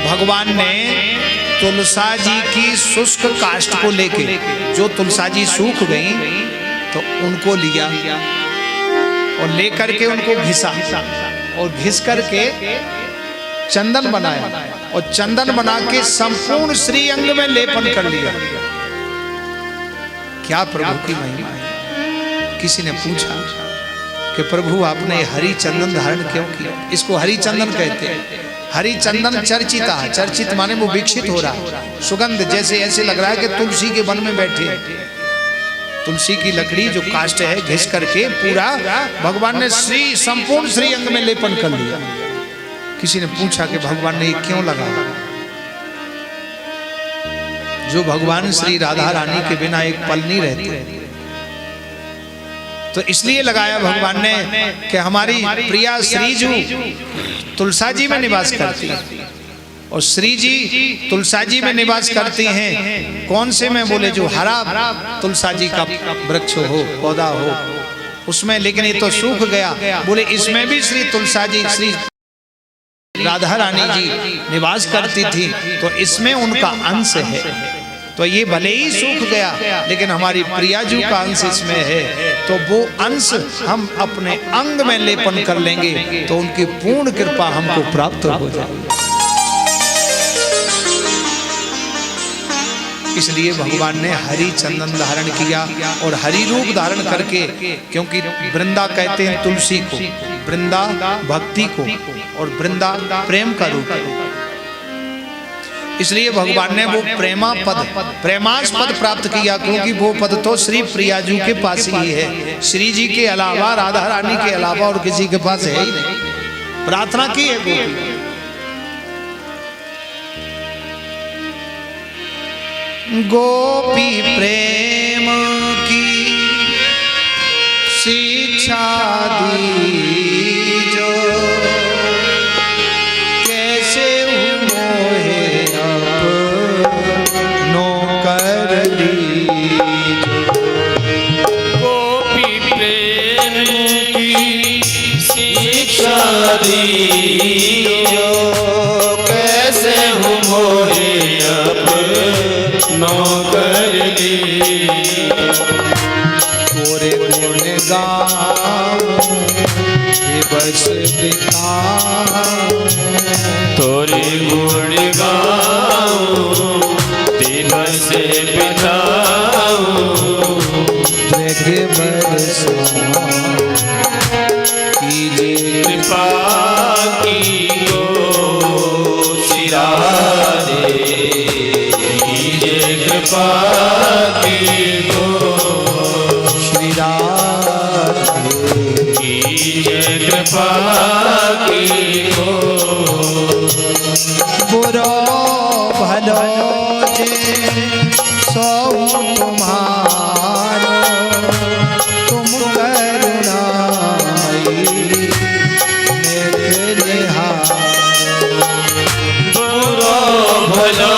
भगवान ने तुलसा जी की शुष्क काष्ठ को लेके, जो तुलसा जी सूख गई तो उनको लिया और लेकर के उनको घिसा और घिस करके चंदन बनाया और चंदन बना के संपूर्ण श्री अंग में लेपन कर लिया। क्या प्रभु की महिमा है। किसी ने पूछा कि प्रभु आपने हरि चंदन धारण क्यों किया? इसको हरि चंदन कहते हैं। हरि चंदन चर्चिता, चर्चित माने वो विकसित हो रहा है, सुगंध जैसे ऐसे लग रहा है कि तुलसी के वन में बैठे। तुलसी की लकड़ी जो काष्ठ है घिस करके पूरा भगवान ने संपूर्ण श्री अंग में लेपन कर लिया। किसी ने पूछा कि भगवान ने ये क्यों लगाया? जो भगवान श्री राधा रानी के बिना एक पल नहीं रहते, तो इसलिए लगाया भगवान ने कि हमारी प्रिया श्रीजू तुलसा जी में निवास करती है और श्री जी तुलसा जी में निवास करती हैं। कौन से में? बोले जो हरा तुलसा जी का वृक्ष हो, पौधा हो उसमें, लेकिन ये तो सूख गया। बोले इसमें भी श्री तुलसा जी, श्री राधा रानी जी निवास करती थी, तो इसमें उनका अंश है। तो ये भले ही सूख गया लेकिन हमारी प्रियाजू का अंश इसमें है, तो वो अंश हम अपने अंग में लेपन कर लेंगे तो उनकी पूर्ण कृपा हमको प्राप्त हो जाए। इसलिए भगवान ने हरि चंदन धारण किया और हरि रूप धारण करके, क्योंकि वृंदा कहते हैं तुलसी को, वृंदा भक्ति को और वृंदा प्रेम का रूप है। इसलिए भगवान ने वो प्रेमास्पद प्राप्त किया, क्योंकि वो पद तो श्री प्रियाजू के पास ही है। श्री जी के अलावा, राधा रानी के अलावा और किसी के पास है ही नहीं। प्रार्थना की है गोपी। गोपी प्रेम की शिक्षा दी जो, कैसे मोहे अपनो कर ली। गोपी प्रेम की शिक्षा दी जो, कैसे मोहे अपनो कर ली। तोरे गुण गाऊं बस बिता, तोरे गुण गाऊं दिवस बिताऊं। जग बरसा कीजिए कृपा की गो सिरा दे, कीजिए कृपा की गो श्री राधे, कीजिए कृपा की गो। बुरो भलो जे सो तुम्हारो, तुम करुणामयी मेघ निहार। बुरो भलो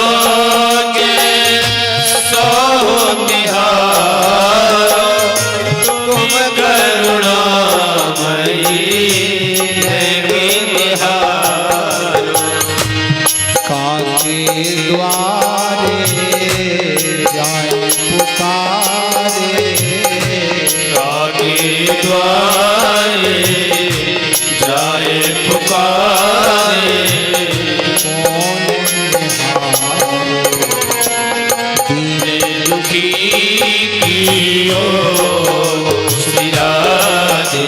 के सो तिहारो, तुम करुणामयी निहारो। काके द्वारे जाए पुकारे, काके द्वारे जाए पुकारे। कौन दीन दुखी कियो श्री राधे,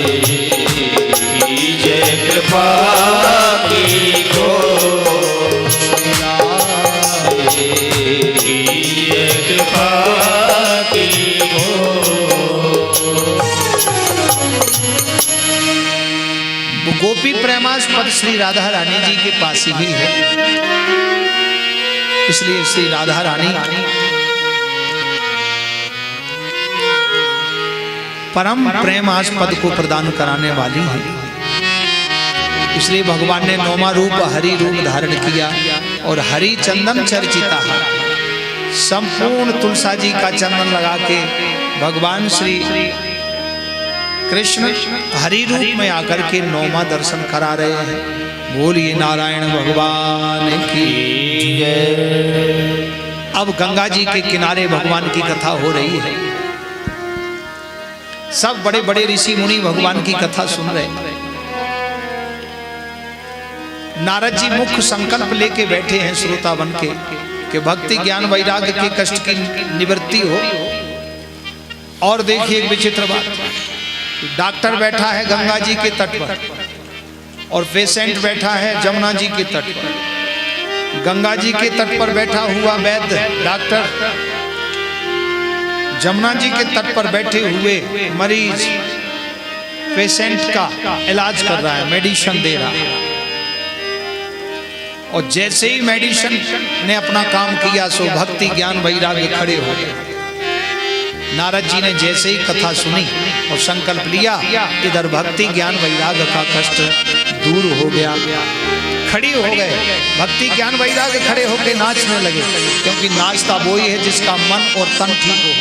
कीजिए कृपा की गो कीजिए कृपा की गो। गोपी प्रेमास्पद श्री राधा रानी जी के पास ही है। इसलिए श्री राधा रानी परम प्रेमास्पद को प्रदान कराने वाली है। इसलिए भगवान ने नौमा रूप हरि रूप धारण किया और हरि चंदन चर्चिता है। संपूर्ण तुलसा जी का चंदन लगा के भगवान श्री कृष्ण हरि रूप में आकर के नौमा दर्शन करा रहे हैं। बोलिए नारायण भगवान की। अब गंगा जी के किनारे भगवान की कथा हो रही है। सब बड़े बड़े ऋषि मुनि भगवान की कथा सुन रहे हैं। नारद जी मुख्य संकल्प लेके बैठे हैं श्रोता बन के कि भक्ति ज्ञान वैराग्य के कष्ट की निवृत्ति हो। और देखिए एक विचित्र बात, डॉक्टर बैठा है गंगा जी के तट पर और पेशेंट बैठा है जमुना जी के तट पर। गंगा जी के तट पर बैठा हुआ वैद्य डॉक्टर जमुना जी के तट पर बैठे हुए मरीज पेशेंट का इलाज कर रहा है, मेडिसिन दे रहा है। और जैसे ही मेडिसिन ने अपना काम किया सो भक्ति ज्ञान वैराग्य खड़े हो गए। नारद जी ने जैसे ही कथा सुनी और संकल्प लिया, इधर भक्ति ज्ञान वैराग्य का कष्ट दूर हो गया। खड़ी हो गए, भक्ति ज्ञान वैराग्य खड़े होकर नाचने लगे, क्योंकि नाचता वो ही है जिसका मन और तन ठीक हो।